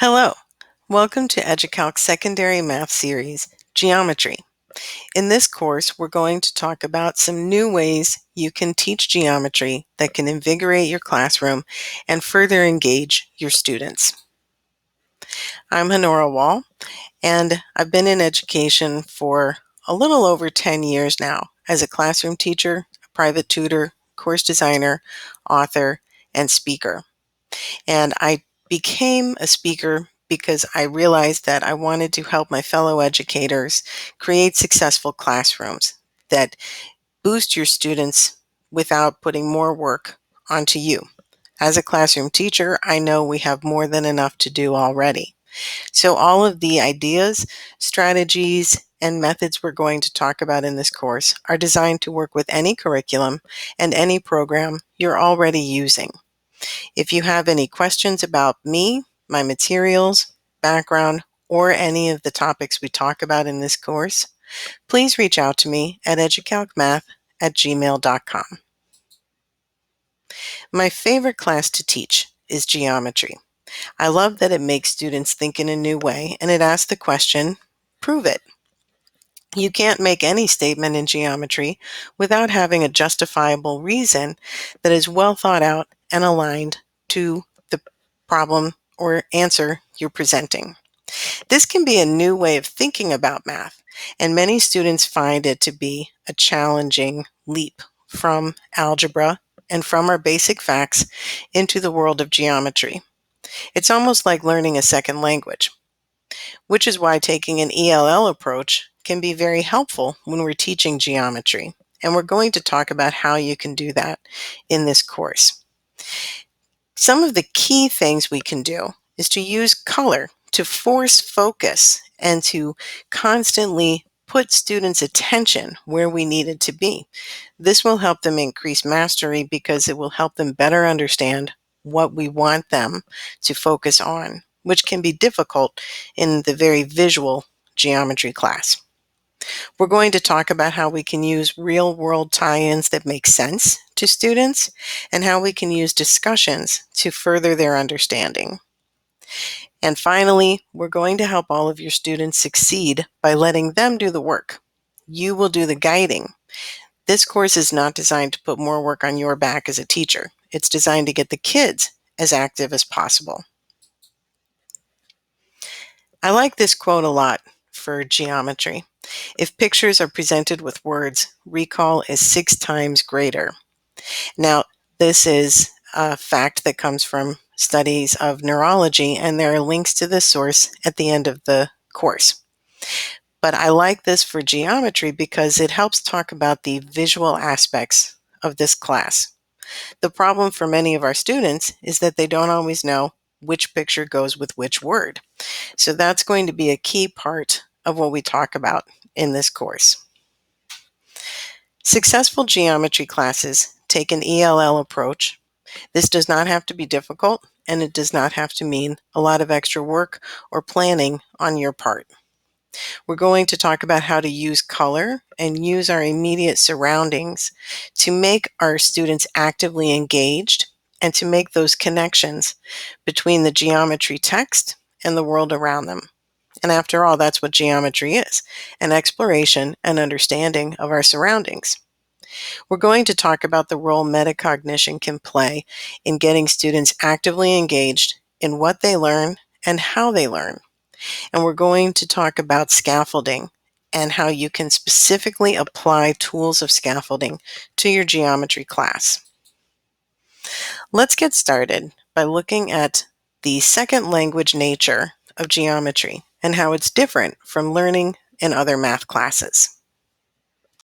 Hello, welcome to EduCalc's secondary math series, Geometry. In this course, we're going to talk about some new ways you can teach geometry that can invigorate your classroom and further engage your students. I'm Honora Wall, and I've been in education for a little over 10 years now as a classroom teacher, a private tutor, course designer, author, and speaker. And I became a speaker because I realized that I wanted to help my fellow educators create successful classrooms that boost your students without putting more work onto you. As a classroom teacher, I know we have more than enough to do already. So all of the ideas, strategies, and methods we're going to talk about in this course are designed to work with any curriculum and any program you're already using. If you have any questions about me, my materials, background, or any of the topics we talk about in this course, please reach out to me at educalcmath@gmail.com. My favorite class to teach is geometry. I love that it makes students think in a new way and it asks the question, prove it. You can't make any statement in geometry without having a justifiable reason that is well thought out and aligned to the problem or answer you're presenting. This can be a new way of thinking about math, and many students find it to be a challenging leap from algebra and from our basic facts into the world of geometry. It's almost like learning a second language, which is why taking an ELL approach can be very helpful when we're teaching geometry. And we're going to talk about how you can do that in this course. Some of the key things we can do is to use color to force focus and to constantly put students' attention where we need it to be. This will help them increase mastery because it will help them better understand what we want them to focus on, which can be difficult in the very visual geometry class. We're going to talk about how we can use real-world tie-ins that make sense to students and how we can use discussions to further their understanding. And finally, we're going to help all of your students succeed by letting them do the work. You will do the guiding. This course is not designed to put more work on your back as a teacher. It's designed to get the kids as active as possible. I like this quote a lot for geometry. If pictures are presented with words, recall is 6 times greater. Now, this is a fact that comes from studies of neurology, and there are links to this source at the end of the course. But I like this for geometry because it helps talk about the visual aspects of this class. The problem for many of our students is that they don't always know which picture goes with which word. So that's going to be a key part of what we talk about in this course. Successful geometry classes take an ELL approach. This does not have to be difficult, and it does not have to mean a lot of extra work or planning on your part. We're going to talk about how to use color and use our immediate surroundings to make our students actively engaged and to make those connections between the geometry text and the world around them. And after all, that's what geometry is, an exploration and understanding of our surroundings. We're going to talk about the role metacognition can play in getting students actively engaged in what they learn and how they learn. And we're going to talk about scaffolding and how you can specifically apply tools of scaffolding to your geometry class. Let's get started by looking at the second language nature of geometry and how it's different from learning in other math classes.